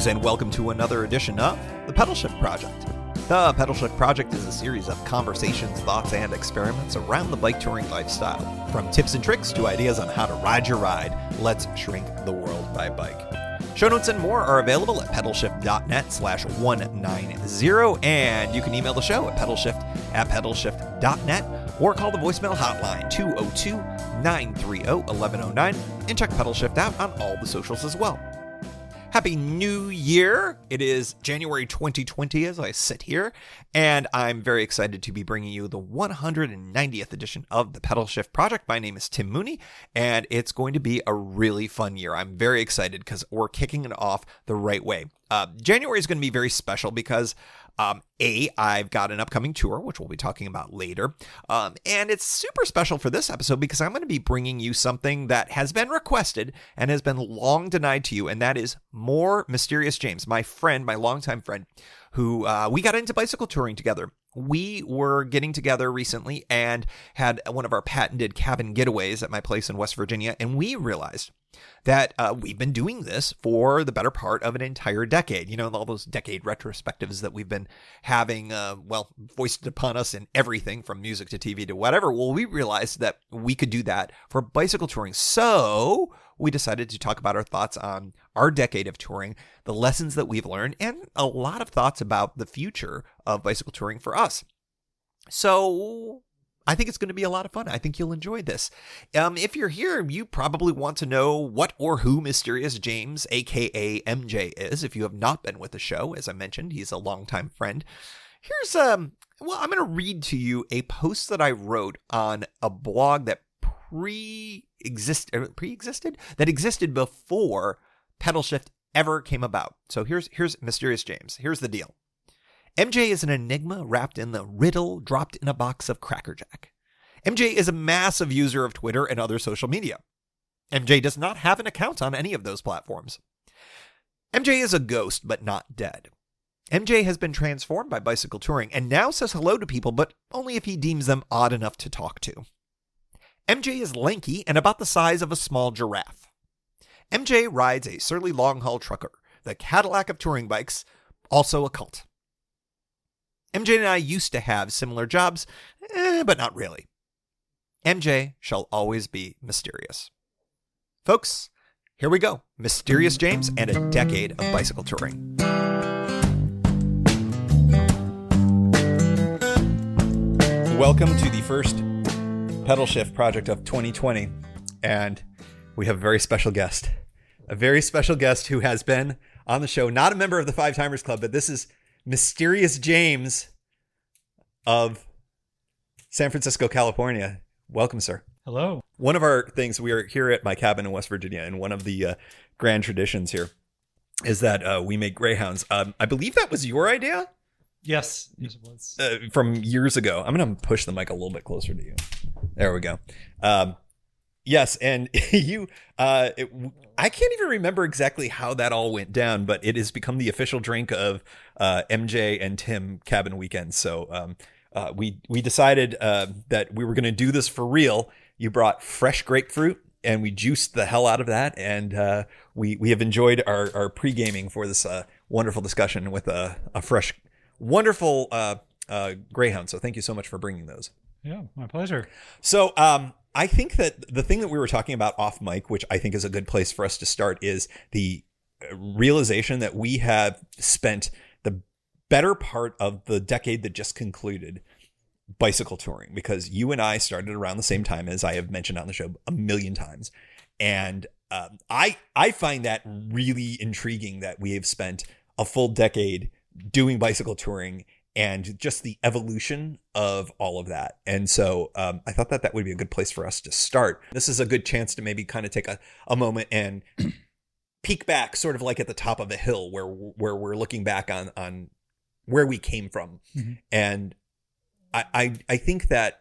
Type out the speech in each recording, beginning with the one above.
Greetings and welcome to another edition of the Pedalshift Project. The Pedalshift Project is a series of conversations, thoughts, and experiments around the bike touring lifestyle. From tips and tricks to ideas on how to ride your ride, let's shrink the world by bike. Show notes and more are available at pedalshift.net/190, and you can email the show at pedalshift@pedalshift.net or call the voicemail hotline 202-930-1109 and check Pedalshift out on all the socials as well. Happy New Year! It is January 2020 as I sit here, and I'm very excited to be bringing you the 190th edition of the Pedalshift Project. My name is Tim Mooney, and it's going to be a really fun year. I'm very excited because we're kicking it off the right way. January is going to be very special because I've got an upcoming tour, which we'll be talking about later. And it's super special for this episode because I'm going to be bringing you something that has been requested and has been long denied to you. And that is more Mysterious James, my friend, my longtime friend, who we got into bicycle touring together. We were getting together recently and had one of our patented cabin getaways at my place in West Virginia. And we realized that we've been doing this for the better part of an entire decade. You know, all those decade retrospectives that we've been having, foisted upon us in everything from music to TV to whatever. Well, we realized that we could do that for bicycle touring. So we decided to talk about our thoughts on our decade of touring, the lessons that we've learned, and a lot of thoughts about the future of bicycle touring for us. So I think it's going to be a lot of fun. I think you'll enjoy this. If you're here, you probably want to know what or who Mysterious James, aka MJ, is. If you have not been with the show, as I mentioned, he's a longtime friend. Here's I'm going to read to you a post that I wrote on a blog that existed before Pedalshift ever came about. So here's Mysterious James. Here's the deal. MJ is an enigma wrapped in the riddle dropped in a box of Cracker Jack. MJ is a massive user of Twitter and other social media. MJ does not have an account on any of those platforms. MJ is a ghost, but not dead. MJ has been transformed by bicycle touring and now says hello to people, but only if he deems them odd enough to talk to. MJ is lanky and about the size of a small giraffe. MJ rides a surly long-haul trucker, the Cadillac of touring bikes, also a cult. MJ and I used to have similar jobs, but not really. MJ shall always be mysterious. Folks, here we go. Mysterious James and a decade of bicycle touring. Welcome to the first Pedalshift project of 2020, and we have a very special guest. A very special guest who has been on the show, not a member of the Five Timers Club, but this is Mysterious James of San Francisco, California. Welcome, sir. Hello. One of our things, we are here at my cabin in West Virginia, and one of the grand traditions here is that we make greyhounds. I believe that was your idea? Yes, it was. From years ago. I'm going to push the mic a little bit closer to you. There we go. Yes, and you, I can't even remember exactly how that all went down, but it has become the official drink of MJ and Tim cabin weekends. So we decided that we were going to do this for real. You brought fresh grapefruit, and we juiced the hell out of that, and we have enjoyed our pre-gaming for this wonderful discussion with a fresh, wonderful greyhound. So thank you so much for bringing those. Yeah, my pleasure. So I think that the thing that we were talking about off mic, which I think is a good place for us to start, is the realization that we have spent the better part of the decade that just concluded bicycle touring, because you and I started around the same time, as I have mentioned on the show a million times. And I find that really intriguing that we have spent a full decade doing bicycle touring and just the evolution of all of that. And so I thought that would be a good place for us to start. This is a good chance to maybe kind of take a moment and peek back, sort of like at the top of a hill where we're looking back on where we came from. Mm-hmm. And I think that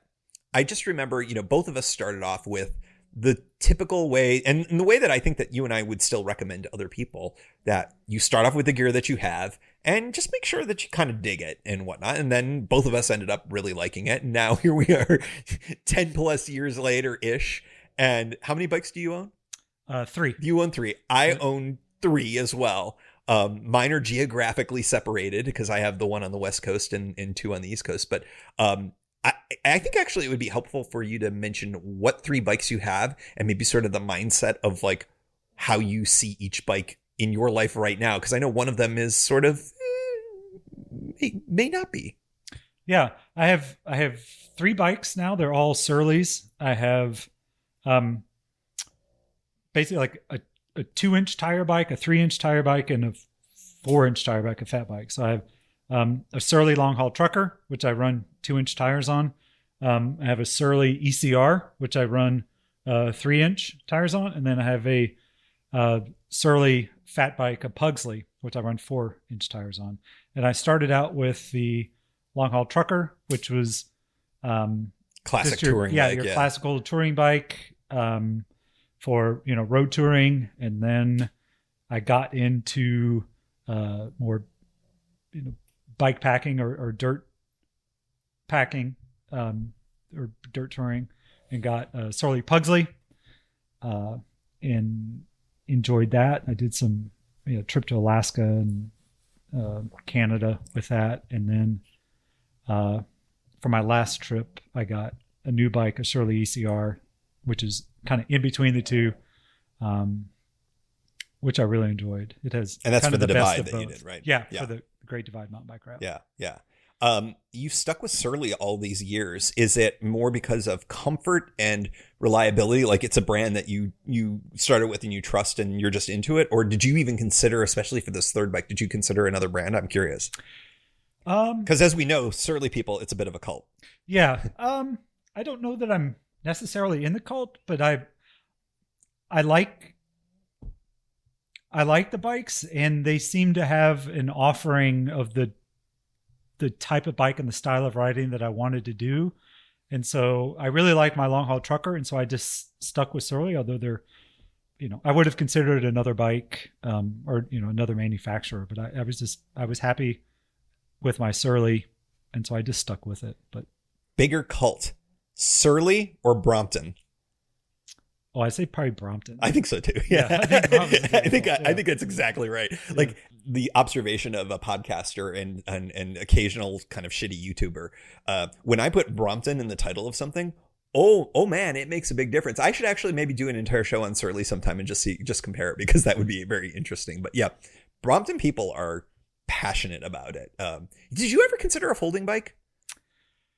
I just remember, both of us started off with the typical way, and the way that I think that you and I would still recommend to other people, that you start off with the gear that you have and just make sure that you kind of dig it and whatnot. And then both of us ended up really liking it. And now here we are 10 plus years later ish. And how many bikes do you own? 3. You own 3. I own 3 as well. Mine are geographically separated because I have the one on the West Coast and two on the East Coast. But I think actually it would be helpful for you to mention what 3 bikes you have and maybe sort of the mindset of like how you see each bike in your life right now. Because I know one of them is sort of may not be. Yeah, I have 3 bikes now. They're all Surleys. I have basically like a 2-inch tire bike, a 3-inch tire bike, and a 4-inch tire bike, a fat bike. So I have a Surly long haul trucker, which I run 2-inch tires on. I have a Surly ECR, which I run 3-inch tires on, and then I have a Surly fat bike, a Pugsley, which I run 4-inch tires on. And I started out with the long haul trucker, which was classic touring bike. Your classical touring bike for road touring, and then I got into more bike packing or dirt packing or dirt touring, and got a Surly Pugsley and enjoyed that. I did some trip to Alaska and Canada with that, and then for my last trip I got a new bike, a Surly ECR, which is kind of in between the two, which I really enjoyed. It has, and that's kind for of the best Divide of that both. you did, right? Yeah, for the Great Divide mountain bike route. Yeah. You've stuck with Surly all these years. Is it more because of comfort and reliability? Like it's a brand that you started with and you trust and you're just into it? Or did you even consider, especially for this third bike, did you consider another brand? I'm curious. Because as we know, Surly people, it's a bit of a cult. Yeah. I don't know that I'm necessarily in the cult, but I like the bikes, and they seem to have an offering of the type of bike and the style of riding that I wanted to do. And so I really like my long haul trucker. And so I just stuck with Surly, although they're, I would have considered another bike, or, another manufacturer, but I was happy with my Surly. And so I just stuck with it. But bigger cult, Surly or Brompton? Oh, I say probably Brompton. I think so too. Yeah, I think that's exactly right. Yeah. Like the observation of a podcaster and an occasional kind of shitty YouTuber. When I put Brompton in the title of something, oh man, it makes a big difference. I should actually maybe do an entire show on Surly sometime and just compare it, because that would be very interesting. But yeah, Brompton people are passionate about it. Did you ever consider a folding bike?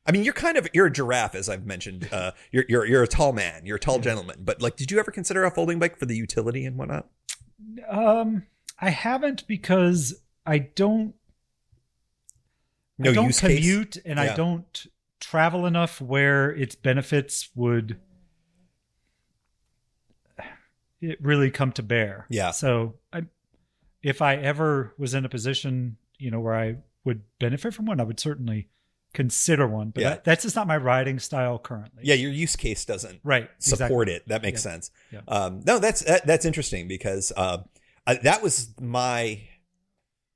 I mean, you're a giraffe, as I've mentioned. You're a tall man, you're a tall gentleman. But like, did you ever consider a folding bike for the utility and whatnot? I haven't, because I don't commute, and I don't travel enough where its benefits would really come to bear. Yeah. So if I ever was in a position, where I would benefit from one, I would certainly consider one, but that's just not my riding style currently. Yeah, your use case doesn't support it. That makes sense. Yeah. No, that's interesting, because that was my.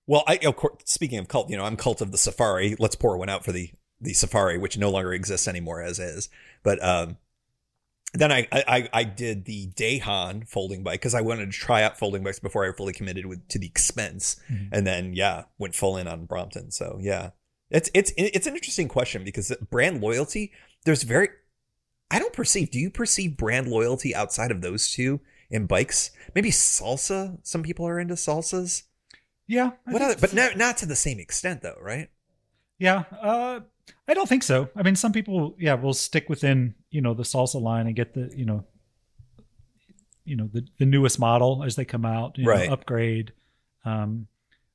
Well, of course, speaking of cult, I'm cult of the Safari. Let's pour one out for the Safari, which no longer exists anymore as is. But then I did the Dayhan folding bike, because I wanted to try out folding bikes before I fully committed to the expense, and then went full in on Brompton. So yeah. It's an interesting question, because brand loyalty, do you perceive brand loyalty outside of those two in bikes? Maybe salsa. Some people are into salsas. Yeah. But not to the same extent though, right? Yeah. I don't think so. I mean, some people, will stick within, the salsa line and get the, the newest model as they come out, right. Upgrade.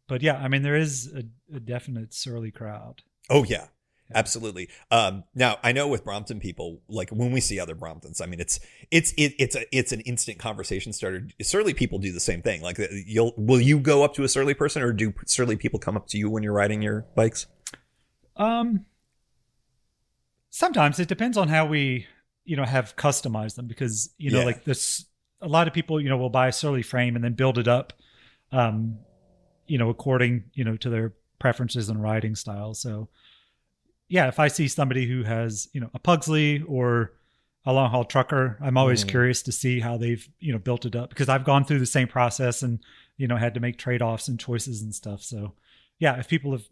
But yeah, I mean, there is a definite Surly crowd. Oh yeah, absolutely. Now I know with Brompton people, like when we see other Bromptons, I mean, it's an instant conversation starter. Surly people do the same thing. Like, will you go up to a Surly person, or do Surly people come up to you when you're riding your bikes? Sometimes it depends on how we, have customized them, because like this, a lot of people, will buy a Surly frame and then build it up. According, to their preferences and riding style. So yeah, if I see somebody who has, a Pugsley or a long haul trucker, I'm always curious to see how they've, built it up, because I've gone through the same process and, had to make trade-offs and choices and stuff. So yeah, if people have,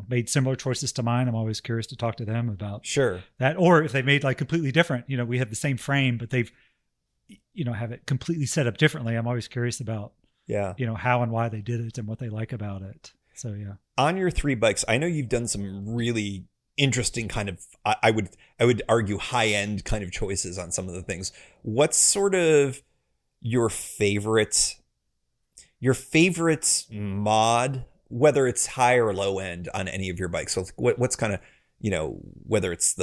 made similar choices to mine, I'm always curious to talk to them about that. Or if they made like completely different, we have the same frame, but they've, have it completely set up differently. I'm always curious about, how and why they did it and what they like about it. So yeah. On your 3 bikes, I know you've done some really interesting kind of, I would argue, high-end kind of choices on some of the things. What's sort of your favorite mod, whether it's high or low end, on any of your bikes? So what's kind of, whether it's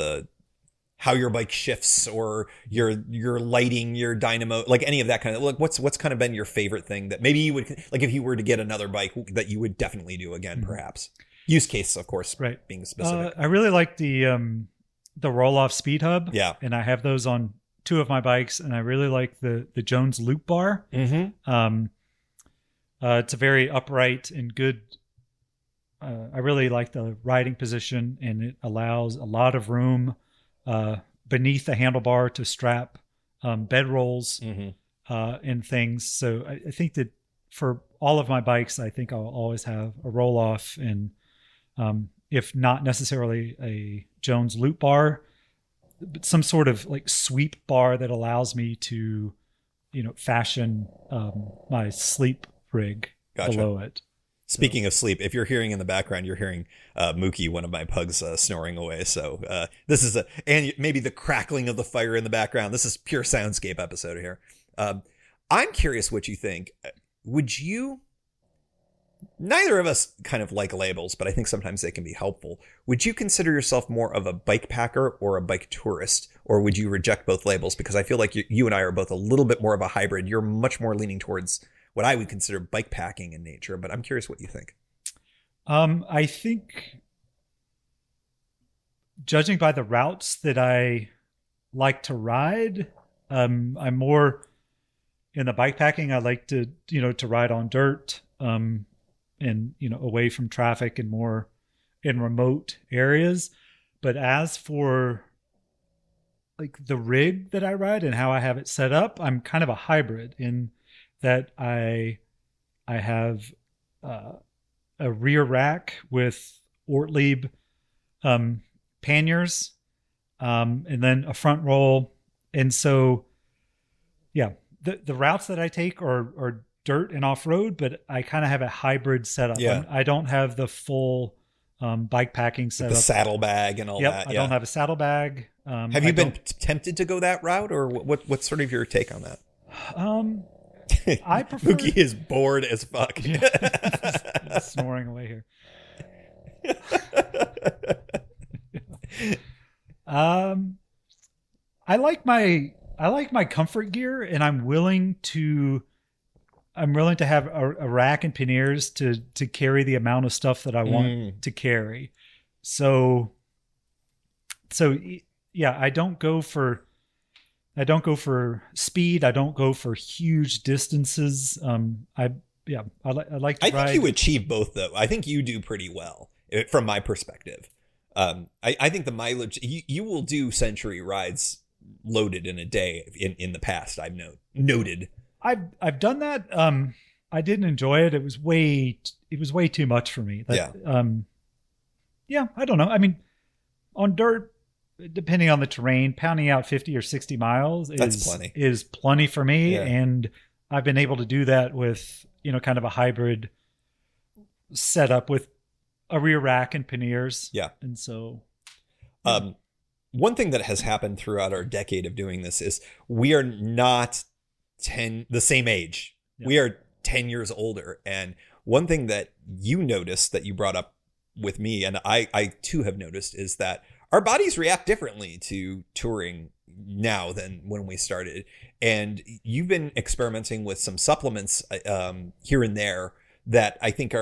how your bike shifts or your lighting, your dynamo, like any of that kind of, like what's kind of been your favorite thing that maybe you would, like if you were to get another bike, that you would definitely do again, perhaps? Use case, of course, right, being specific. I really like the roll-off speed hub. Yeah. And I have those on 2 of my bikes, and I really like the Jones loop bar. Mm-hmm. It's a very upright and good. I really like the riding position, and it allows a lot of room beneath the handlebar to strap bed rolls and things. So I think that for all of my bikes, I think I'll always have a roll-off, and if not necessarily a Jones loop bar, but some sort of like sweep bar that allows me to, fashion my sleep rig below it. Speaking of sleep, if you're hearing in the background, you're hearing Mookie, one of my pugs, snoring away. So this is and maybe the crackling of the fire in the background. This is pure soundscape episode here. I'm curious what you think. Would you, neither of us kind of like labels, but I think sometimes they can be helpful. Would you consider yourself more of a bike packer or a bike tourist? Or would you reject both labels? Because I feel like you and I are both a little bit more of a hybrid. You're much more leaning towards what I would consider bike packing in nature, but I'm curious what you think. I think, judging by the routes that I like to ride, I'm more in the bike packing. I like to, to ride on dirt, and, away from traffic and more in remote areas. But as for like the rig that I ride and how I have it set up, I'm kind of a hybrid in that I have a rear rack with Ortlieb panniers, and then a front roll. And so, yeah, the routes that I take are dirt and off-road, but I kind of have a hybrid setup. Yeah. I don't have the full bike packing setup. The saddlebag and all that. I don't have a saddlebag. Have you been tempted to go that route, or what's sort of your take on that? I prefer. Mookie is bored as fuck. Yeah. Snoring away here. I like my comfort gear, and I'm willing to have a rack and panniers to carry the amount of stuff that I want to carry. So yeah, I don't go for speed. I don't go for huge distances. I like to ride. I think you achieve both, though. I think you do pretty well from my perspective. I think the mileage, you will do century rides loaded in a day in the past. I've noted. I've done that. I didn't enjoy it. It was way too much for me. I don't know. I mean, on dirt, depending on the terrain, pounding out 50 or 60 miles is plenty for me. Yeah. And I've been able to do that with, kind of a hybrid setup with a rear rack and panniers. Yeah. And so, one thing that has happened throughout our decade of doing this is we are not the same age. Yeah. We are 10 years older. And one thing that you noticed that you brought up with me, and I too have noticed, is that our bodies react differently to touring now than when we started. And you've been experimenting with some supplements here and there that I think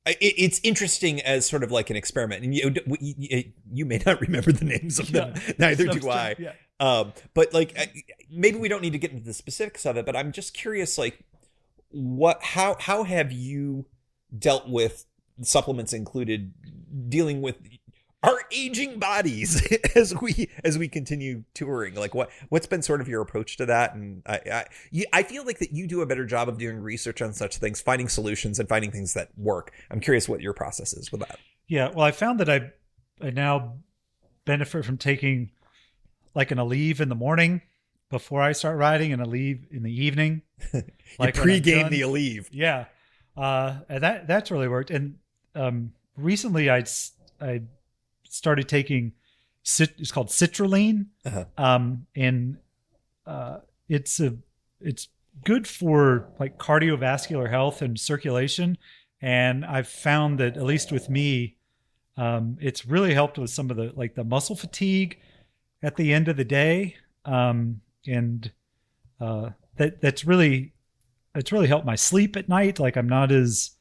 it's interesting as sort of like an experiment. And you may not remember the names of them. Yeah, neither do I. Yeah. But like, maybe we don't need to get into the specifics of it, but I'm just curious, like, how have you dealt with supplements included, dealing with our aging bodies as we continue touring. Like what's been sort of your approach to that? And I feel like that you do a better job of doing research on such things, finding solutions and finding things that work. I'm curious what your process is with that. Yeah, well, I found that I now benefit from taking like an Aleve in the morning before I start riding and Aleve in the evening. Like you pregame the Aleve. Yeah. And that's really worked. And recently I started taking it's called citrulline. And it's good for like cardiovascular health and circulation. And I've found that, at least with me, it's really helped with some of the muscle fatigue at the end of the day. It's really helped my sleep at night. Like I'm not as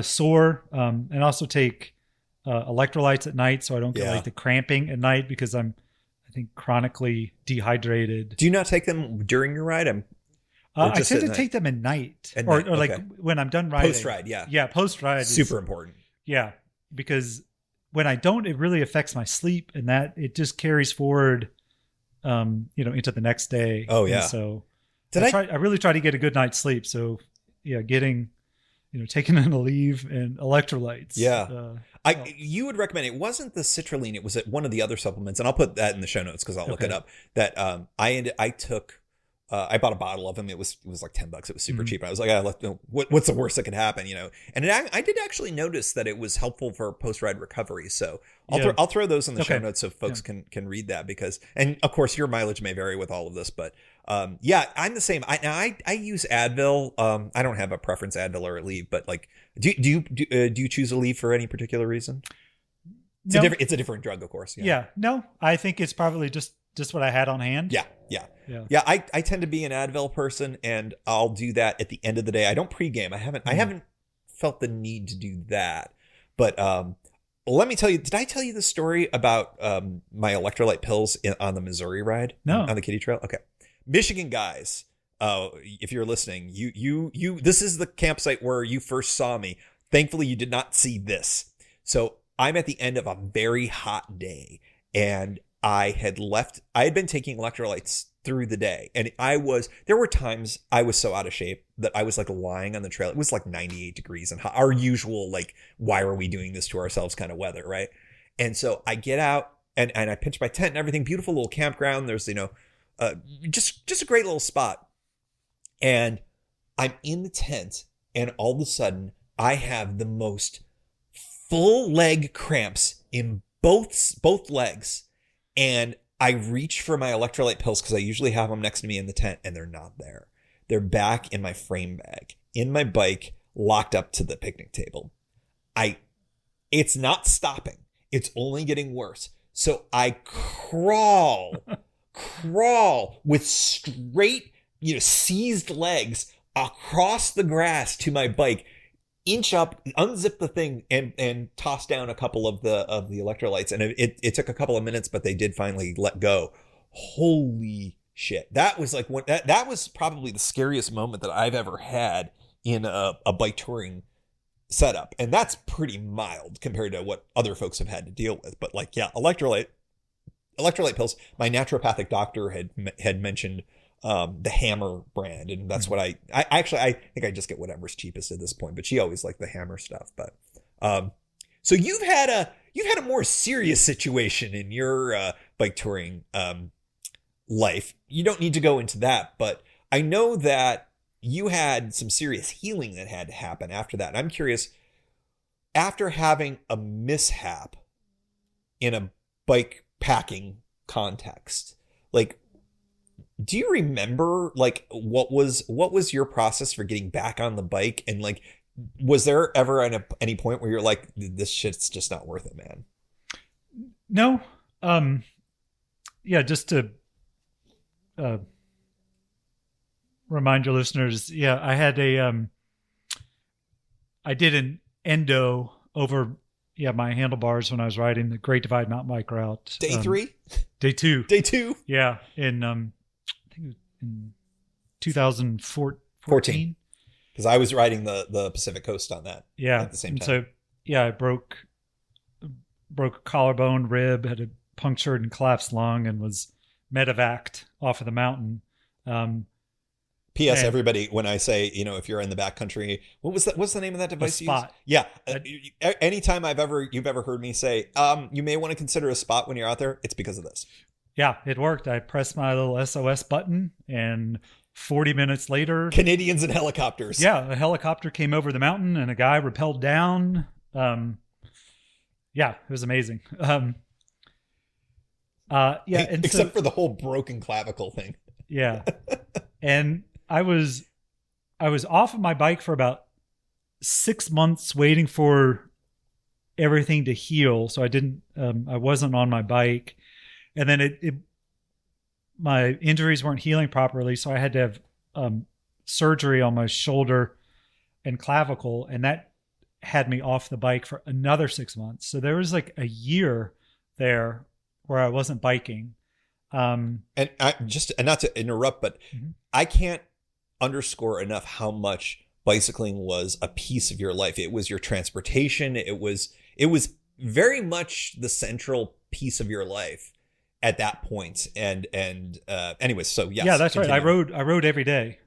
sore. And also take electrolytes at night so I don't get like the cramping at night, because I think chronically dehydrated. Do you not take them during your ride? I tend to take them at night, or like when I'm done riding. Post ride, post ride. Super important. Yeah, because when I don't, it really affects my sleep, and that it just carries forward, into the next day. Oh yeah. And so I really try to get a good night's sleep. So yeah, taking an Aleve and electrolytes. Yeah. You would recommend, it wasn't the citrulline, it was one of the other supplements, and I'll put that in the show notes because I'll look it up, that I took. I bought a bottle of them. It was like $10. It was super cheap. I was like, what's the worst that could happen, And I did actually notice that it was helpful for post-ride recovery. So I'll throw those in the show notes so folks can read that, because, and of course your mileage may vary with all of this, but I'm the same. I use Advil. I don't have a preference, Advil or Aleve, but like, do you choose Aleve for any particular reason? It's a different drug, of course. Yeah. No, I think it's probably just what I had on hand. Yeah. I tend to be an Advil person, and I'll do that at the end of the day. I don't pregame. I haven't felt the need to do that. But let me tell you, did I tell you the story about my electrolyte pills on the Missouri ride? No. On the Kiddie Trail? Okay. Michigan guys, if you're listening, you this is the campsite where you first saw me. Thankfully, you did not see this. So I'm at the end of a very hot day, and I had been taking electrolytes through the day, and there were times I was so out of shape that I was like lying on the trail. It was like 98 degrees and our usual, like, why are we doing this to ourselves kind of weather, right? And so I get out and I pitch my tent and everything, beautiful little campground. There's, just a great little spot. And I'm in the tent, and all of a sudden I have the most full leg cramps in both legs. And I reach for my electrolyte pills because I usually have them next to me in the tent, and they're not there. They're back in my frame bag, in my bike, locked up to the picnic table. It's not stopping. It's only getting worse. So I crawl with straight, seized legs across the grass to my bike, inch up, unzip the thing, and toss down a couple of the electrolytes. And it took a couple of minutes, but they did finally let go. Holy shit. That was like that was probably the scariest moment that I've ever had in a bike touring setup. And that's pretty mild compared to what other folks have had to deal with. But like, yeah, electrolyte pills. My naturopathic doctor had mentioned the Hammer brand, and that's what I think I just get whatever's cheapest at this point, but she always liked the Hammer stuff. But so you've had a more serious situation in your bike touring life. You don't need to go into that, but I know that you had some serious healing that had to happen after that. And I'm curious, after having a mishap in a bike packing context, like, do you remember like what was your process for getting back on the bike? And like, was there ever any point where you're like, this shit's just not worth it, man? No. Just to remind your listeners, I had I did an endo over my handlebars when I was riding the Great Divide mountain bike route. Day 3? Day 2. Day 2? Yeah. I think it was in 2014. Because I was riding the Pacific Coast on that. Yeah. At the same time. So yeah, I broke a collarbone, rib, had a punctured and collapsed lung, and was medevaced off of the mountain. P.S. Everybody, when I say, if you're in the backcountry, what's the name of that device? A spot. Yeah. Anytime you've ever heard me say, you may want to consider a spot when you're out there, it's because of this. Yeah, it worked. I pressed my little SOS button, and 40 minutes later, Canadians and helicopters. Yeah, a helicopter came over the mountain, and a guy rappelled down. Yeah, it was amazing. Except for the whole broken clavicle thing. Yeah. And I was off of my bike for about 6 months waiting for everything to heal. So I wasn't on my bike. And then my injuries weren't healing properly. So I had to have surgery on my shoulder and clavicle. And that had me off the bike for another 6 months. So there was like a year there where I wasn't biking. And not to interrupt, but I can't underscore enough how much bicycling was a piece of your life. It was your transportation. It was very much the central piece of your life at that point. And anyways, so yes. Yeah, that's continue. right. I rode every day.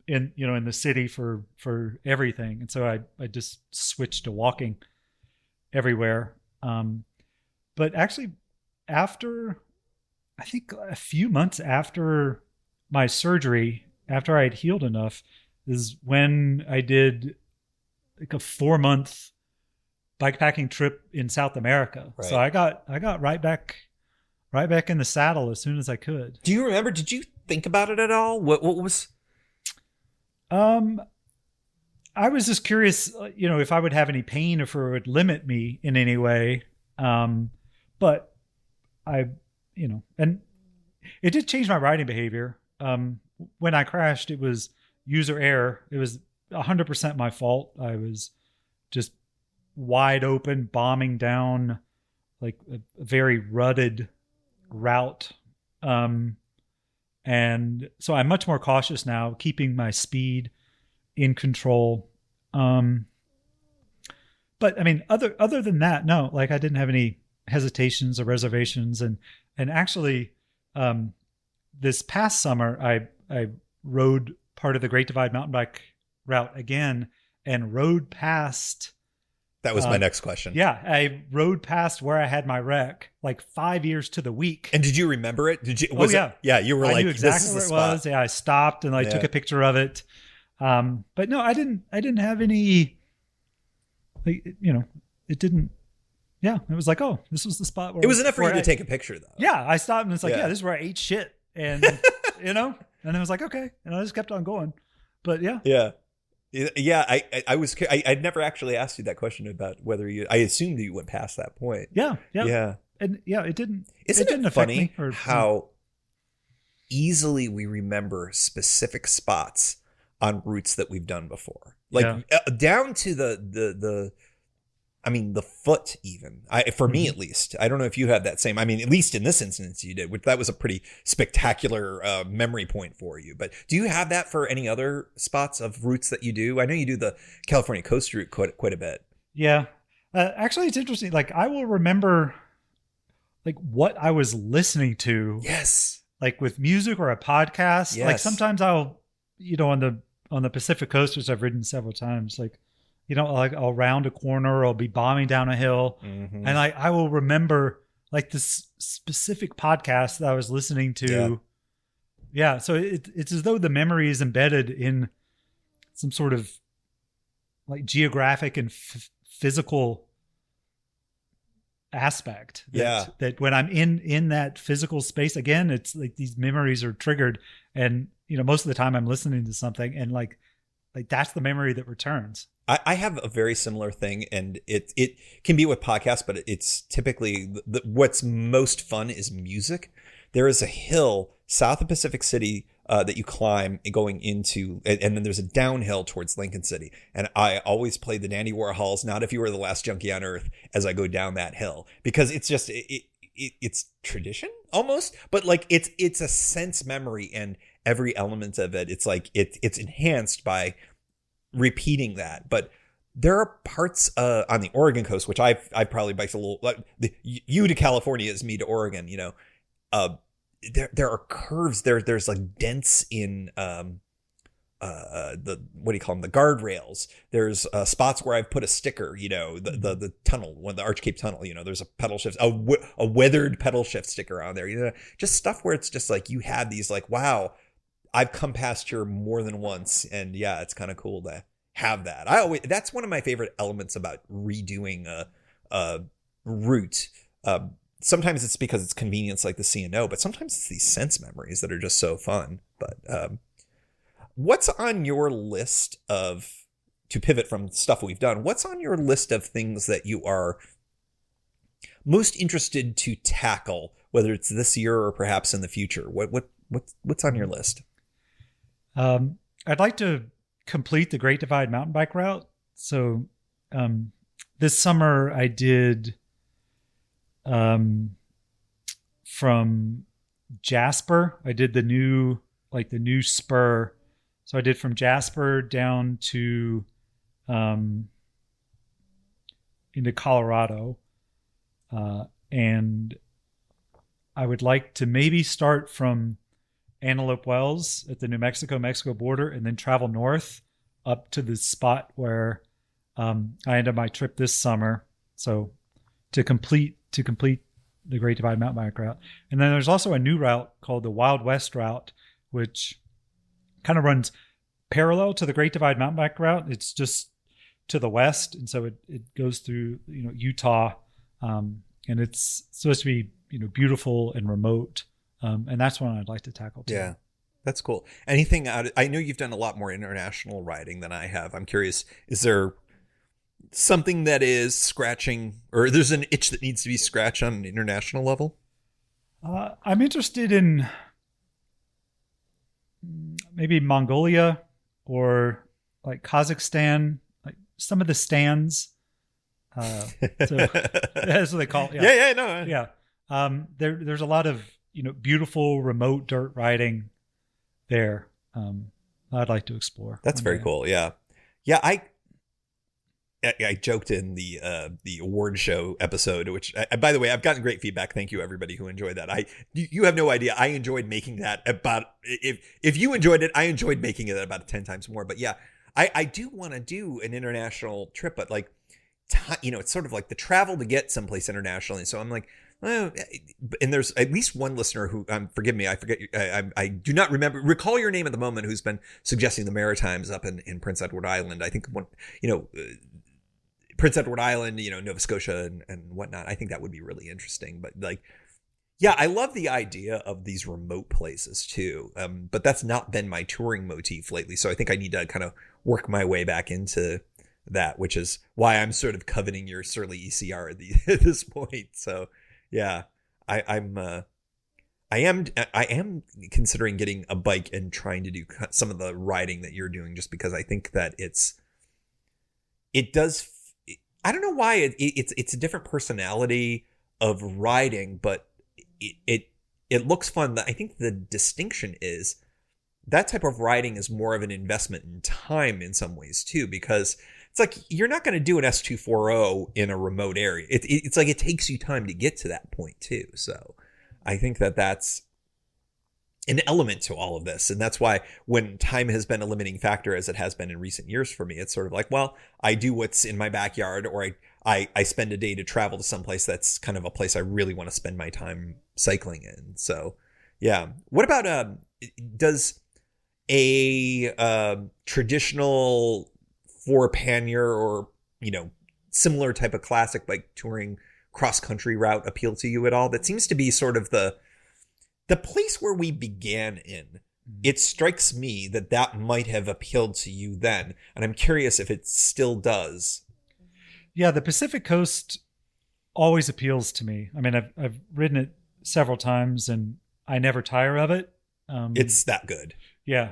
In the city for everything. And so I just switched to walking everywhere. But actually after, I think a few months after my surgery, after I had healed enough, is when I did like a 4-month bikepacking trip in South America. Right. So I got right back in the saddle as soon as I could. Do you remember, did you think about it at all? What was... I was just curious, if I would have any pain, if it would limit me in any way. But and it did change my riding behavior. When I crashed, it was user error. It was 100% my fault. I was just wide open, bombing down like a very rutted route. And so I'm much more cautious now, keeping my speed in control. But I mean, other than that, no, like I didn't have any hesitations or reservations. And actually, this past summer, I rode part of the Great Divide mountain bike route again and rode past. That was my next question. Yeah, I rode past where I had my wreck, like 5 years to the week. And did you remember it? Did you? Yeah, you were I like, knew exactly this is where the it spot. was. Yeah, I stopped and took a picture of it. But no, I didn't have any. Like, it didn't. Yeah, it was like, oh, this was the spot where it was enough for you to take a picture, though. Yeah, I stopped and it's like, yeah, this is where I ate shit, and and I was like, okay, and I just kept on going. But yeah. I was. I'd never actually asked you that question about whether you. I assumed you went past that point. Yeah. And it didn't. It didn't affect me. How easily we remember specific spots on routes that we've done before, down to the foot even. For me at least, I don't know if you have that same. I mean, at least in this instance, you did. Which that was a pretty spectacular memory point for you. But do you have that for any other spots of routes that you do? I know you do the California coast route quite a bit. Yeah, actually, it's interesting. Like I will remember, like what I was listening to. Yes. Like with music or a podcast. Yes. Like sometimes I'll, on the Pacific Coast, which I've ridden several times, like. Like I'll round a corner or I'll be bombing down a hill. Mm-hmm. And I will remember like this specific podcast that I was listening to. Yeah. So it's as though the memory is embedded in some sort of like geographic and physical aspect. That when I'm in that physical space again, it's like these memories are triggered. And, most of the time I'm listening to something and like that's the memory that returns. I have a very similar thing, and it can be with podcasts, but it's typically what's most fun is music. There is a hill south of Pacific City that you climb going into, and then there's a downhill towards Lincoln City. And I always play the Dandy Warhols, Not If You Were the Last Junkie on Earth, as I go down that hill, because it's just it's tradition almost, but like it's a sense memory, and every element of it. It's like it's enhanced by repeating that. But there are parts on the Oregon coast, which I've probably biked a little, like you to California is me to Oregon, there are curves there's like dents in the what do you call them, the guardrails. There's spots where I've put a sticker, the tunnel, the Arch Cape tunnel, there's a pedal shift, a weathered pedal shift sticker on there, just stuff where it's just like you have these like, wow, I've come past here more than once, and yeah, it's kind of cool to have that. That's one of my favorite elements about redoing a route. Sometimes it's because it's convenience, like the C&O, but sometimes it's these sense memories that are just so fun. But what's on your list to pivot from stuff we've done, what's on your list of things that you are most interested to tackle, whether it's this year or perhaps in the future? What's on your list? I'd like to complete the Great Divide mountain bike route. So this summer I did from Jasper. I did the new spur. So I did from Jasper down to into Colorado. And I would like to maybe start from Antelope Wells at the New Mexico border and then travel north up to the spot where I ended my trip this summer. So to complete the Great Divide mountain bike route. And then there's also a new route called the Wild West route, which kind of runs parallel to the Great Divide mountain bike route. It's just to the west. And so it goes through, Utah. And it's supposed to be, beautiful and remote. And that's one I'd like to tackle too. Yeah, that's cool. Anything I know you've done a lot more international riding than I have. I'm curious, is there something that is scratching, or there's an itch that needs to be scratched on an international level? I'm interested in maybe Mongolia or like Kazakhstan, like some of the stands. So that's what they call it. Yeah. There's a lot of, beautiful remote dirt riding there. I'd like to explore. That's very cool. Yeah. Yeah. I joked in the award show episode, which by the way, I've gotten great feedback. Thank you everybody who enjoyed that. You have no idea. I enjoyed making that about, if you enjoyed it, I enjoyed making it about 10 times more. But yeah, I do want to do an international trip, but like, it's sort of like the travel to get someplace internationally. So I'm like, and there's at least one listener who, forgive me, I forget, I do not recall your name at the moment, who's been suggesting the Maritimes up in Prince Edward Island. I think Prince Edward Island, Nova Scotia and whatnot. I think that would be really interesting. But like, yeah, I love the idea of these remote places too. But that's not been my touring motif lately. So I think I need to kind of work my way back into that, which is why I'm sort of coveting your Surly ECR at this point. So yeah, I am considering getting a bike and trying to do some of the riding that you're doing, just because I think that it does. I don't know why it's a different personality of riding, but it looks fun. I think the distinction is that type of riding is more of an investment in time in some ways too, because it's like you're not going to do an S240 in a remote area. It's like it takes you time to get to that point too. So I think that's an element to all of this. And that's why when time has been a limiting factor, as it has been in recent years for me, it's sort of like, well, I do what's in my backyard, or I spend a day to travel to someplace that's kind of a place I really want to spend my time cycling in. So yeah. What about, does a traditional 4-pannier or, similar type of classic bike touring cross-country route appeal to you at all? That seems to be sort of the place where we began in. It strikes me that might have appealed to you then, and I'm curious if it still does. Yeah, the Pacific Coast always appeals to me. I mean, I've ridden it several times, and I never tire of it. It's that good. Yeah,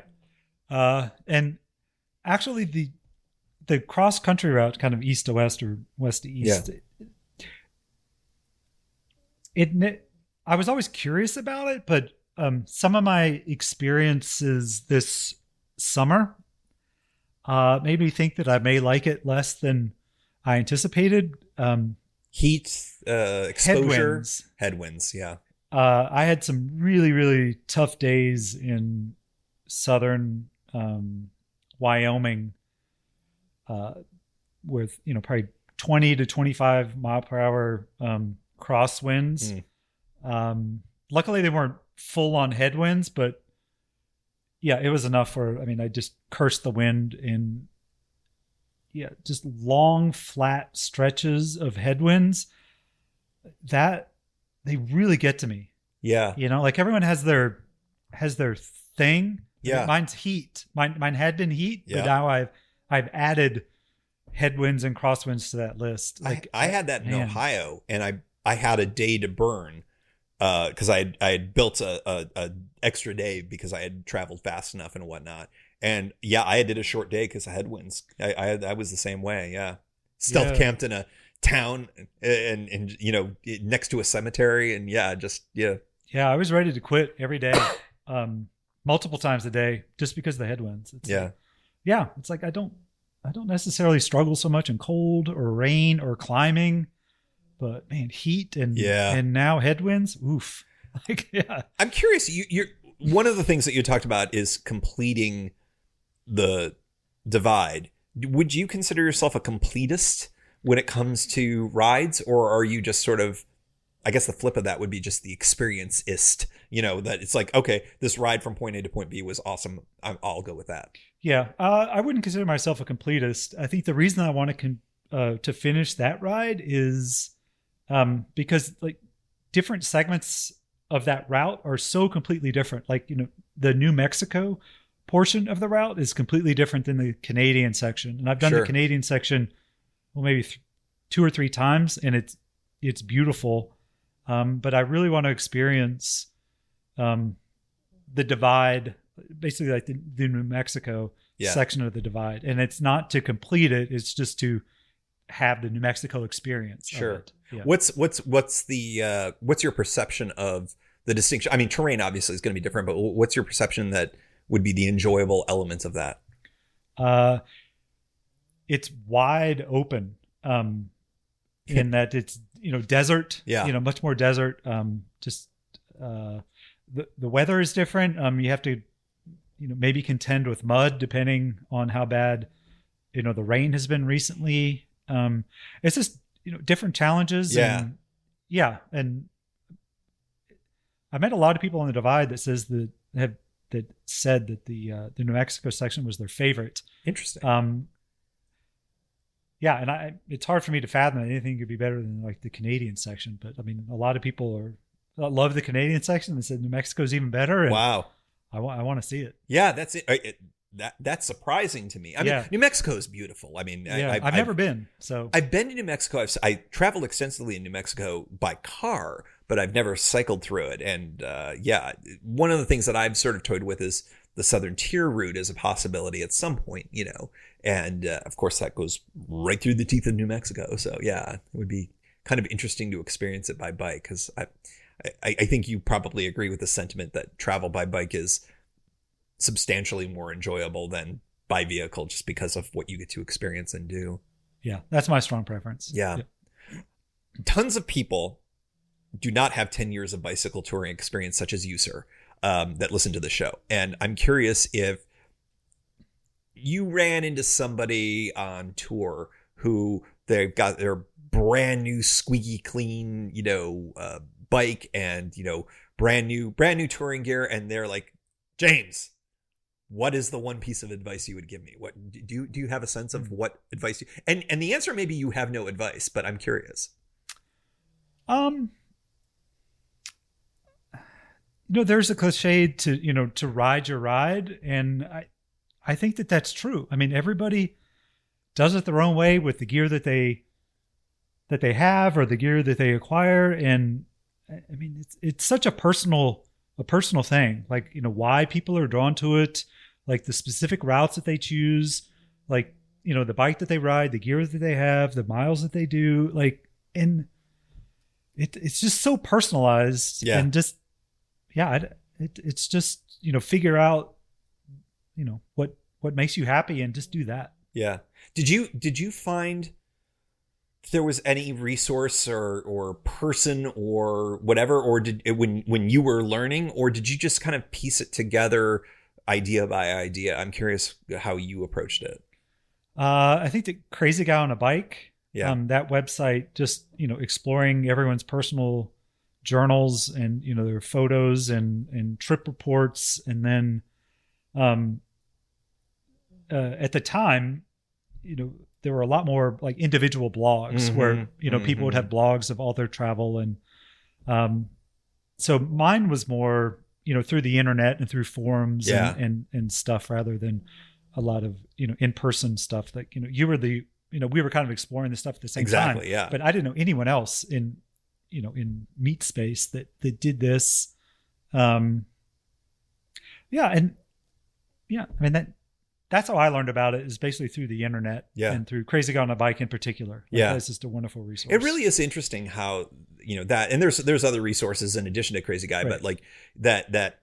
and actually, the cross country route, kind of east to west or west to east. Yeah. I was always curious about it, but some of my experiences this summer made me think that I may like it less than I anticipated. Heat, exposure, headwinds. Yeah. I had some really, really tough days in southern Wyoming with, probably 20 to 25 mile per hour crosswinds. Luckily, they weren't full on headwinds, but yeah, it was enough I just cursed the wind in just long, flat stretches of headwinds that they really get to me. Yeah. Like everyone has their thing. Yeah. Mine's heat. Mine had been heat, Yeah. but now I've added headwinds and crosswinds to that list. Like I had that in Ohio, and I had a day to burn because I had built a extra day because I had traveled fast enough and whatnot. And yeah, I did a short day because of headwinds. I was the same way. Yeah. Stealth camped in a town and next to a cemetery. And yeah. I was ready to quit every day, multiple times a day, just because of the headwinds. It's like, I don't necessarily struggle so much in cold or rain or climbing, but man, heat and now headwinds. Oof. I'm curious. You're one of the things that you talked about is completing the divide. Would you consider yourself a completist when it comes to rides, or are you just sort of, I guess the flip of that would be just the experienceist, that it's like, okay, this ride from point A to point B was awesome. I'll go with that. Yeah. I wouldn't consider myself a completist. I think the reason I want to finish that ride is because like different segments of that route are so completely different. Like, the New Mexico portion of the route is completely different than the Canadian section. And I've done the Canadian section, maybe 2 or 3 times, and it's beautiful. But I really want to experience the divide, basically like the New Mexico section of the divide. And it's not to complete it. It's just to have the New Mexico experience. Sure. Of it. Yeah. What's your perception of the distinction? I mean, terrain obviously is going to be different, but what's your perception that would be the enjoyable elements of that? It's wide open, in that it's, desert, much more desert. The weather is different. You have to, maybe contend with mud depending on how bad, the rain has been recently. It's just, different challenges. Yeah. And I met a lot of people on the divide that said that the New Mexico section was their favorite. Interesting. And it's hard for me to fathom that anything could be better than like the Canadian section. But I mean, a lot of people love the Canadian section and said New Mexico's even better. And wow. I want to see it. Yeah, that's it. That's surprising to me. I mean, New Mexico is beautiful. I mean, I've never been. So I've been to New Mexico. I traveled extensively in New Mexico by car, but I've never cycled through it. And one of the things that I've sort of toyed with is the Southern Tier route as a possibility at some point, and of course that goes right through the teeth of New Mexico. So yeah, it would be kind of interesting to experience it by bike, because I think you probably agree with the sentiment that travel by bike is substantially more enjoyable than by vehicle, just because of what you get to experience and do. Yeah, that's my strong preference. Yeah. Tons of people do not have 10 years of bicycle touring experience, such as you, sir, that listen to the show. And I'm curious if you ran into somebody on tour who they've got their brand new squeaky clean, bike and, brand new touring gear. And they're like, James, what is the one piece of advice you would give me? What do you have a sense of what advice and the answer, maybe you have no advice, but I'm curious. There's a cliche to ride your ride. And I think that that's true. I mean, everybody does it their own way with the gear that they have or the gear that they acquire. And I mean, it's such a personal thing, like, why people are drawn to it, like the specific routes that they choose, like, the bike that they ride, the gear that they have, the miles that they do, like, and it's just so personalized. Yeah. And just, it's just, figure out, what makes you happy and just do that. Yeah. Did you find there was any resource or person or whatever, or did it, when you were learning, or did you just kind of piece it together idea by idea? I'm curious how you approached it. I think the Crazy Guy on a Bike, that website, just, exploring everyone's personal journals and, their photos and trip reports. And then, at the time, there were a lot more like individual blogs where, people would have blogs of all their travel. And, so mine was more, through the internet and through forums and stuff, rather than a lot of, in-person stuff that, you were we were kind of exploring this stuff at the same time. Exactly. Yeah. But I didn't know anyone else in meat space that did this. And that's how I learned about it, is basically through the internet and through Crazy Guy on a Bike in particular. It's just a wonderful resource. It really is interesting how, that, and there's other resources in addition to Crazy Guy, but like that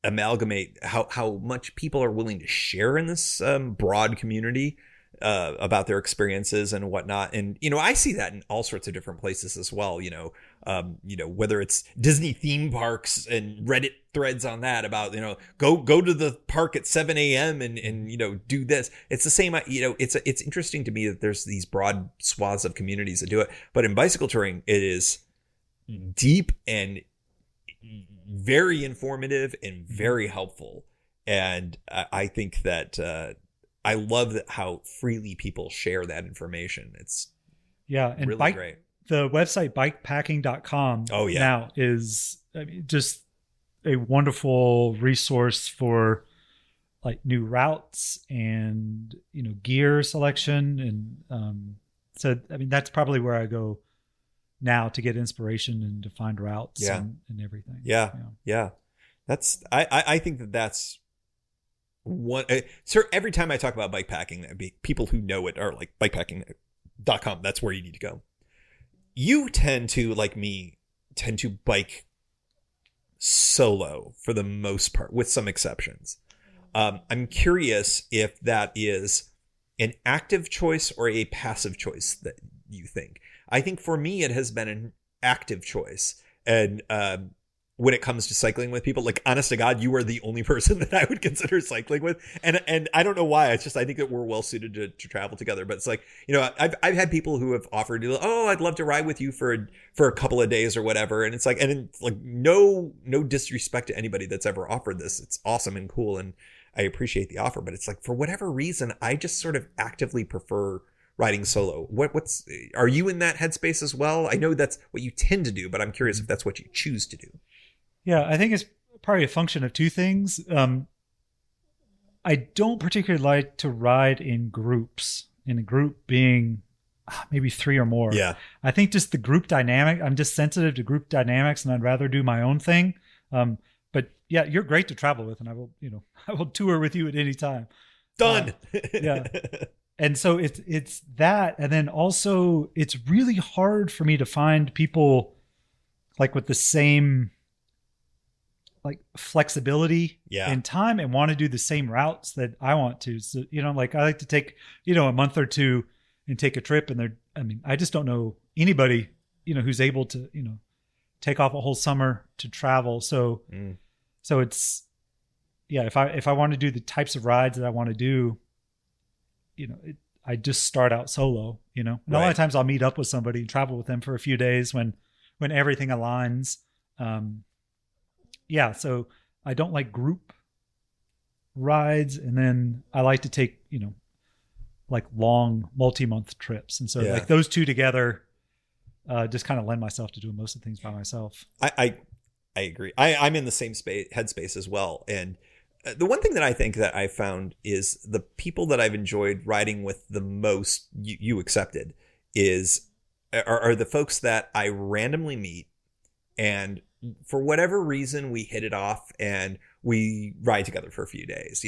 amalgamate how much people are willing to share in this broad community about their experiences and whatnot. And, I see that in all sorts of different places as well, whether it's Disney theme parks and Reddit threads on that about, go to the park at 7 a.m. and do this. It's the same, it's interesting to me that there's these broad swaths of communities that do it. But in bicycle touring, it is deep and very informative and very helpful. And I think that, I love how freely people share that information. It's and really great. The website bikepacking.com now is just a wonderful resource for like new routes and, gear selection. And so, that's probably where I go now to get inspiration and to find routes and everything. Yeah. That's, I think that's one. Sir, every time I talk about bikepacking, people who know it are like bikepacking.com. That's where you need to go. You tend to, like me, bike solo for the most part, with some exceptions. I'm curious if that is an active choice or a passive choice that you think. I think for me, it has been an active choice. And when it comes to cycling with people, like, honest to God, you are the only person that I would consider cycling with. And I don't know why. It's just, I think that we're well suited to travel together. But it's like, I've had people who have offered, I'd love to ride with you for a couple of days or whatever. And it's like, no disrespect to anybody that's ever offered this. It's awesome and cool. And I appreciate the offer, but it's like, for whatever reason, I just sort of actively prefer riding solo. Are you in that headspace as well? I know that's what you tend to do, but I'm curious if that's what you choose to do. Yeah, I think it's probably a function of two things. I don't particularly like to ride in groups, in a group being maybe three or more. Yeah. I think just the group dynamic, I'm just sensitive to group dynamics, and I'd rather do my own thing. But yeah, you're great to travel with, and I will tour with you at any time. Done. Yeah. And so it's that. And then also it's really hard for me to find people like with the same like flexibility and time and want to do the same routes that I want to. So, like I like to take, a month or two and take a trip, and I just don't know anybody, who's able to, take off a whole summer to travel. So, so it's, if I want to do the types of rides that I want to do, I just start out solo, and a lot of times I'll meet up with somebody and travel with them for a few days when everything aligns. So I don't like group rides, and then I like to take, like long multi-month trips. And so like those two together, just kind of lend myself to doing most of the things by myself. I agree. I'm in the same headspace as well. And the one thing that I think that I found is the people that I've enjoyed riding with the most, you accepted, are the folks that I randomly meet, and for whatever reason we hit it off and we ride together for a few days.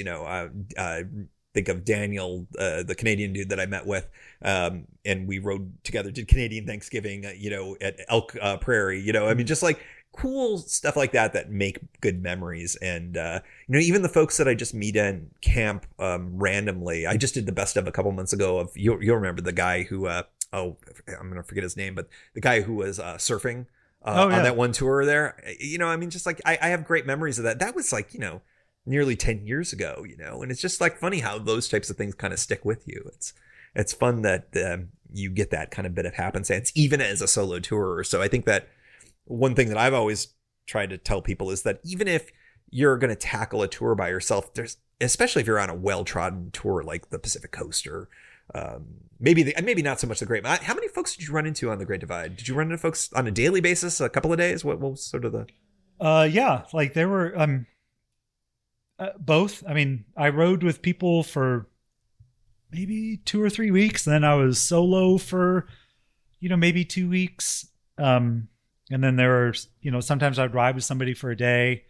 Think of Daniel, the Canadian dude that I met with, and we rode together, did Canadian Thanksgiving, at Elk Prairie. Just like cool stuff like that make good memories. And even the folks that I just meet in camp randomly. I just did the best of a couple months ago of you'll remember the guy who I'm gonna forget his name, but the guy who was surfing on that one tour there. Just like I have great memories of that. That was like nearly 10 years ago. And it's just like funny how those types of things kind of stick with you. It's fun that you get that kind of bit of happenstance even as a solo tourer. So I think that one thing that I've always tried to tell people is that even if you're going to tackle a tour by yourself, especially if you're on a well-trodden tour like the Pacific Coast or maybe not so much the Great. How many folks did you run into on the Great Divide? Did you run into folks on a daily basis, a couple of days? What was sort of the? Like there were both. I mean, I rode with people for maybe 2 or 3 weeks. Then I was solo for maybe 2 weeks. And then there were, sometimes I'd ride with somebody for a day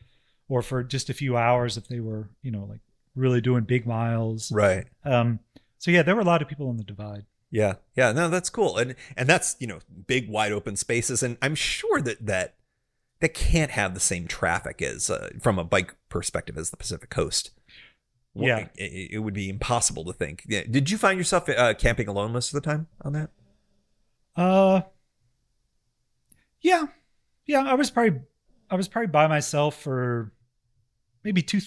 or for just a few hours if they were, like really doing big miles. Right. So yeah, there were a lot of people on the Divide. Yeah. Yeah. No, that's cool. And that's, big wide open spaces. And I'm sure that can't have the same traffic as from a bike perspective as the Pacific Coast. Yeah. It would be impossible to think. Yeah. Did you find yourself camping alone most of the time on that? Yeah. I was probably by myself for maybe two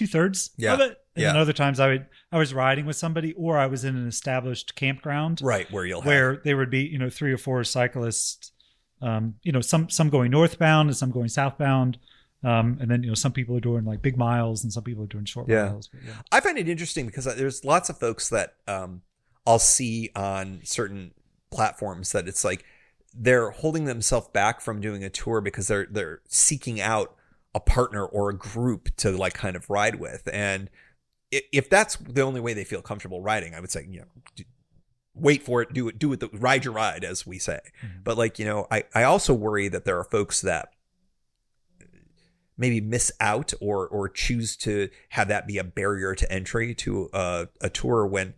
thirds of it. And then other times I was riding with somebody, or I was in an established campground, right, where there would be 3 or 4 cyclists, some going northbound and some going southbound, and then some people are doing like big miles and some people are doing short miles. But, I find it interesting because there's lots of folks that I'll see on certain platforms that it's like they're holding themselves back from doing a tour because they're seeking out a partner or a group to like kind of ride with. And if that's the only way they feel comfortable riding, I would say, wait for it, do it, ride your ride, as we say. Mm-hmm. But like, I also worry that there are folks that maybe miss out or choose to have that be a barrier to entry to a tour when,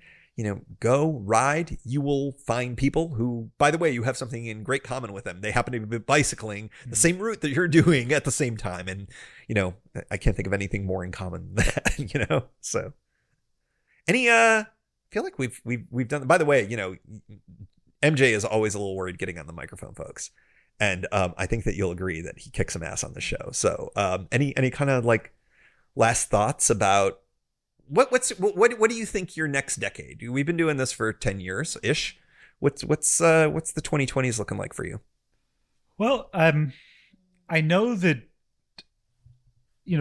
go ride. You will find people who, by the way, you have something in great common with them. They happen to be bicycling the same route that you're doing at the same time. And, I can't think of anything more in common than that, so I feel like we've done, by the way, MJ is always a little worried getting on the microphone, folks. And I think that you'll agree that he kicks some ass on the show. So any kind of like last thoughts about what do you think your next decade? We've been doing this for 10 years ish. What's the 2020s looking like for you? Well, I know that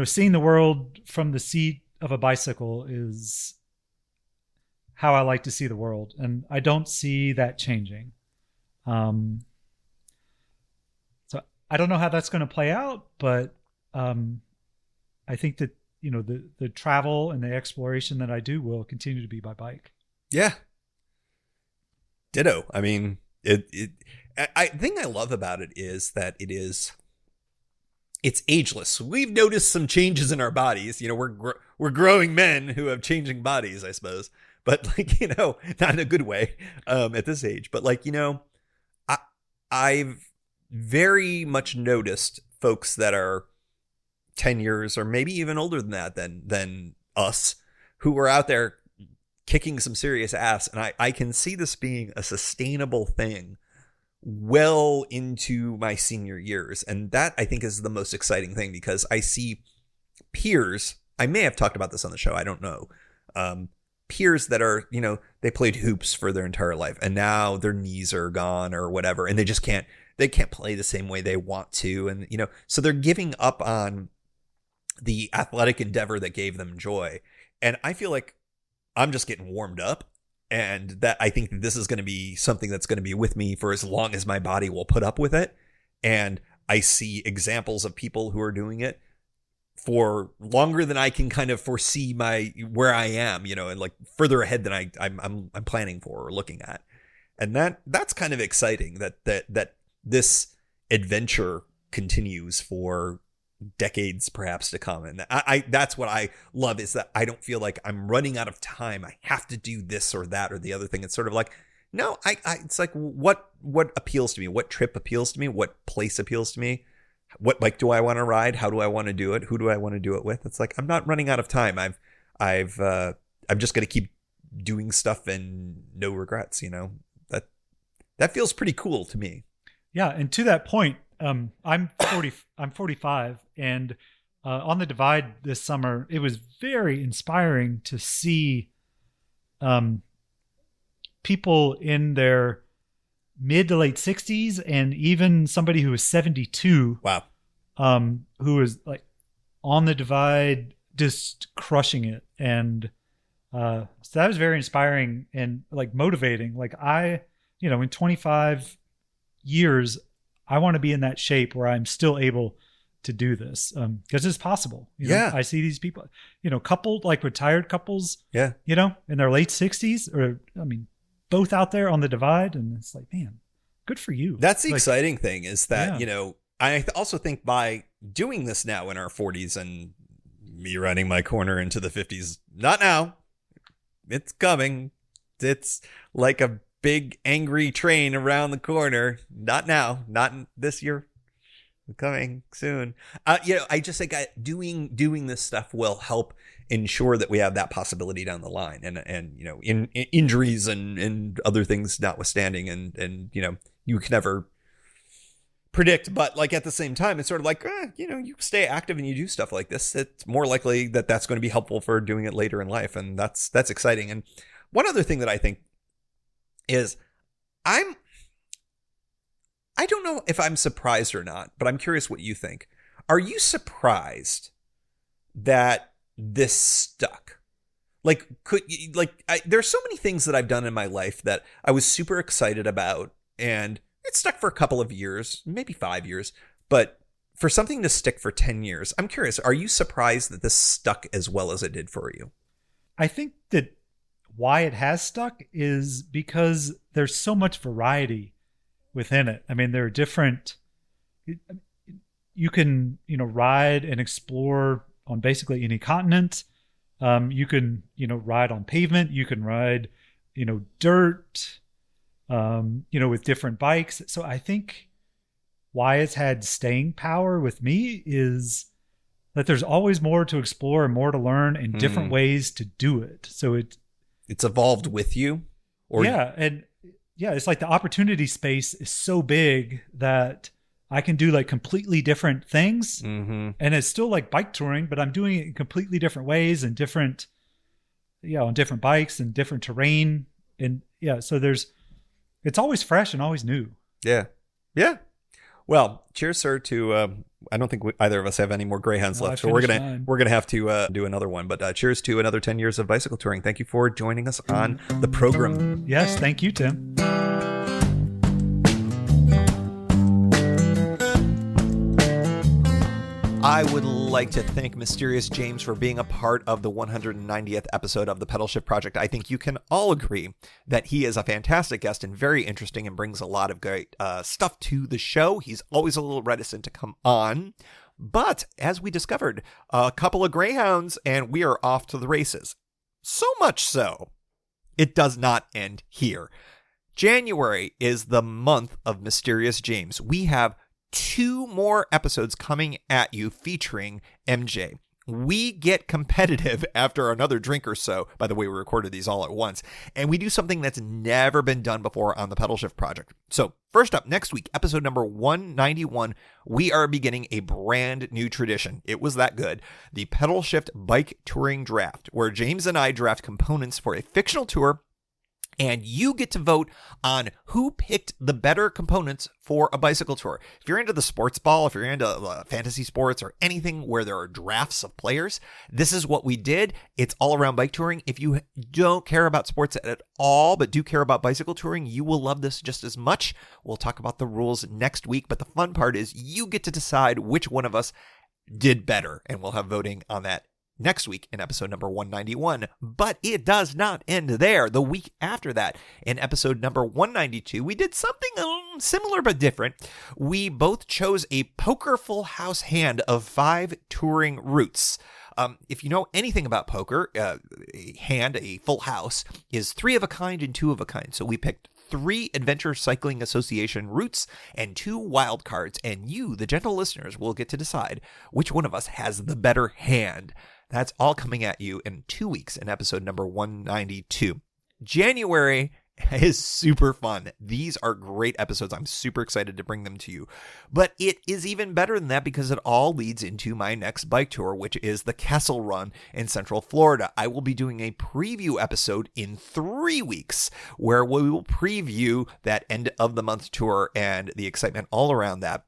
seeing the world from the seat of a bicycle is how I like to see the world, and I don't see that changing. So I don't know how that's going to play out, but I think that the travel and the exploration that I do will continue to be by bike. Yeah. Ditto. I mean, I think I love about it is that it's ageless. We've noticed some changes in our bodies. We're growing men who have changing bodies, I suppose, but like, not in a good way at this age. But like, I've very much noticed folks that are 10 years or maybe even older than that than us who are out there kicking some serious ass. And I can see this being a sustainable thing well into my senior years. And that I think is the most exciting thing because I see peers, I may have talked about this on the show, I don't know, peers that are, they played hoops for their entire life and now their knees are gone or whatever. And they just can't play the same way they want to. And, so they're giving up on the athletic endeavor that gave them joy. And I feel like I'm just getting warmed up, and that I think this is going to be something that's going to be with me for as long as my body will put up with it. And I see examples of people who are doing it for longer than I can kind of foresee where I am, and like further ahead than I'm planning for or looking at. And that's kind of exciting that this adventure continues for decades perhaps to come. And I that's what I love, is that I don't feel like I'm running out of time. I have to do this or that or the other thing. It's sort of like, no, it's like what appeals to me, what trip appeals to me, what place appeals to me. what bike do I want to ride? How do I want to do it? Who do I want to do it with? It's like, I'm not running out of time. I'm just going to keep doing stuff and no regrets, that feels pretty cool to me. Yeah. And to that point, I'm 45, and on the Divide this summer, it was very inspiring to see people in their mid to late 60s, and even somebody who was 72. Wow. Who was like on the Divide, just crushing it. And so that was very inspiring and like motivating. Like in 25 years, I want to be in that shape where I'm still able to do this, because it's possible. I see these people, coupled, like retired couples, in their late 60s, or both out there on the Divide, and it's like, man, good for you. That's the exciting thing, is that I also think by doing this now in our 40s and me riding my corner into the 50s, not now, it's coming. It's like a big angry train around the corner. Not now, not this year. Coming soon. I just think doing this stuff will help ensure that we have that possibility down the line, and in injuries and other things notwithstanding, and you can never predict, but like at the same time, it's sort of like you stay active and you do stuff like this, it's more likely that that's going to be helpful for doing it later in life, and that's exciting. And one other thing that I think is I don't know if I'm surprised or not, but I'm curious what you think. Are you surprised that this stuck? There's so many things that I've done in my life that I was super excited about, and it stuck for a couple of years, maybe 5 years, but for something to stick for 10 years, I'm curious, are you surprised that this stuck as well as it did for you? I think that why it has stuck is because there's so much variety within it. There are different, you can, ride and explore on basically any continent. You can, ride on pavement. You can ride, dirt, with different bikes. So I think why it's had staying power with me is that there's always more to explore and more to learn and different ways to do it. So it's evolved with you? It's like the opportunity space is so big that I can do like completely different things. Mm-hmm. And it's still like bike touring, but I'm doing it in completely different ways and different, on different bikes and different terrain. And so it's always fresh and always new. Yeah. Yeah. Well, cheers, sir, to, I don't think either of us have any more Greyhounds left, so we're gonna have to do another one. But cheers to another 10 years of bicycle touring. Thank you for joining us on the program. Yes, thank you, Tim. I would like to thank Mysterious James for being a part of the 190th episode of the Pedalshift Project. I think you can all agree that he is a fantastic guest and very interesting and brings a lot of great stuff to the show. He's always a little reticent to come on, but as we discovered, a couple of Greyhounds and we are off to the races. So much so, it does not end here. January is the month of Mysterious James. We have 2 more episodes coming at you featuring MJ. We get competitive after another drink or so. By the way, we recorded these all at once. And we do something that's never been done before on the Pedalshift Project. So first up, next week, episode number 191, we are beginning a brand new tradition. It was that good. The Pedalshift Bike Touring Draft, where James and I draft components for a fictional tour, and you get to vote on who picked the better components for a bicycle tour. If you're into the sports ball, if you're into fantasy sports or anything where there are drafts of players, this is what we did. It's all around bike touring. If you don't care about sports at all, but do care about bicycle touring, you will love this just as much. We'll talk about the rules next week, but the fun part is you get to decide which one of us did better, and we'll have voting on that next week in episode number 191. But it does not end there. The week after that, in episode number 192, we did something similar but different. We both chose a poker full house hand of 5 touring routes. If you know anything about poker, a hand, a full house, is 3 of a kind and 2 of a kind. So we picked 3 Adventure Cycling Association routes, and 2 wild cards, and you, the gentle listeners, will get to decide which one of us has the better hand. That's all coming at you in 2 weeks in episode number 192. January is super fun. These are great episodes. I'm super excited to bring them to you. But it is even better than that because it all leads into my next bike tour, which is the Kessel Run in Central Florida. I will be doing a preview episode in 3 weeks where we will preview that end of the month tour and the excitement all around that.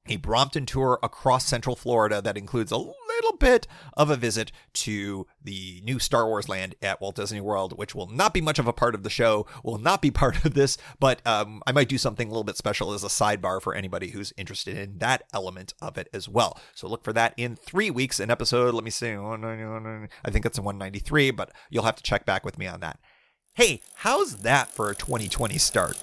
A Brompton tour across Central Florida that includes a little bit of a visit to the new Star Wars land at Walt Disney World, which will not be much of a part of the show, will not be part of this, but I might do something a little bit special as a sidebar for anybody who's interested in that element of it as well. So look for that in 3 weeks, an episode, let me see, I think it's a 193, but you'll have to check back with me on that. Hey, how's that for a 2020 start?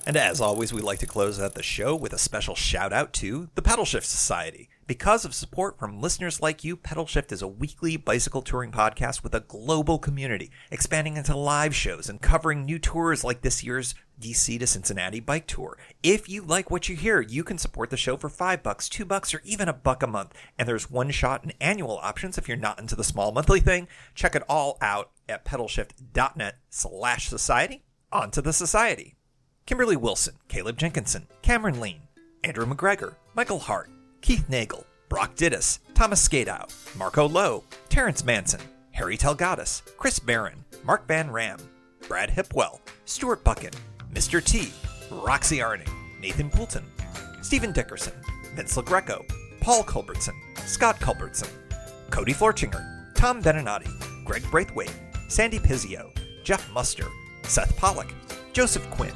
And as always, we like to close out the show with a special shout out to the Pedalshift Society. Because of support from listeners like you, Pedalshift is a weekly bicycle touring podcast with a global community, expanding into live shows and covering new tours like this year's DC to Cincinnati bike tour. If you like what you hear, you can support the show for $5, $2, or even $1 a month. And there's one shot and annual options if you're not into the small monthly thing. Check it all out at pedalshift.net/society. On to the society. Kimberly Wilson, Caleb Jenkinson, Cameron Lien, Andrew MacGregor, Michael Hart, Keith Nagel, Brock Dittus, Thomas Skadow, Marco Lowe, Terrance Manson, Harry Telgadas, Chris Barron, Mark Van Raam, Brad Hipwell, Stuart Buchan, Mr. T, Roxy Arning, Nathan Pulton, Stephen Dickerson, Vince LoGreco, Paul Culbertson, Scott Culbertson, Cody Floerchinger, Tom Benenati, Greg Braithwaite, Sandy Pizzio, Jeff Muster, Seth Pollack, Joseph Quinn,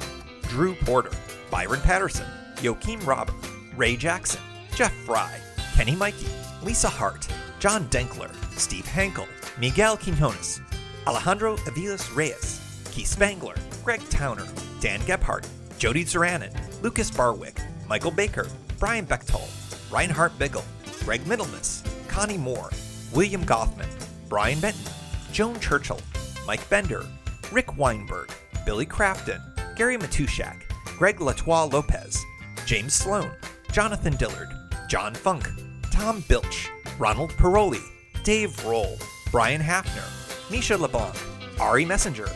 Drew Porter, Byron Patterson, Joachim Robert, Ray Jackson, Jeff Fry, Kenny Mikey, Lisa Hart, John Denkler, Steve Hankel, Miguel Quinones, Alejandro Avilés-Reyes, Keith Spangler, Greg Towner, Dan Gebhardt, Jody Zeranin, Lucas Barwick, Michael Baker, Brian Bechtold, Reinhard Biggle, Greg Middlemas, Connie Moore, William Goffman, Brian Benton, Joan Churchill, Mike Bender, Rick Weinberg, Billy Crafton, Gary Matushak, Greg Latois Lopez, James Sloan, Jonathan Dillard, John Funk, Tom Bilch, Ronald Paroli, Dave Roll, Brian Hafner, Misha LeBlanc, Ari Messenger,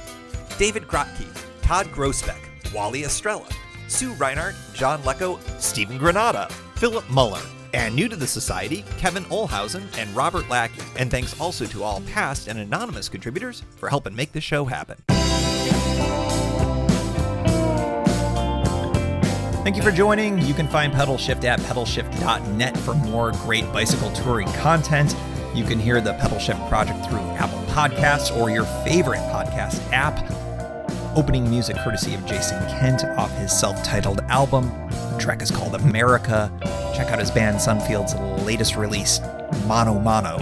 David Grotke, Todd Grosbeck, Wally Estrella, Sue Reinhardt, John Lecco, Stephen Granada, Philip Muller, and new to the society, Kevin Olhausen and Robert Lackey. And thanks also to all past and anonymous contributors for helping make the show happen. Thank you for joining. You can find Pedalshift at pedalshift.net for more great bicycle touring content. You can hear the Pedalshift project through Apple Podcasts or your favorite podcast app. Opening music courtesy of Jason Kent off his self-titled album. The track is called America. Check out his band Sunfield's latest release, Mono Mono,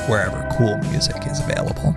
wherever cool music is available.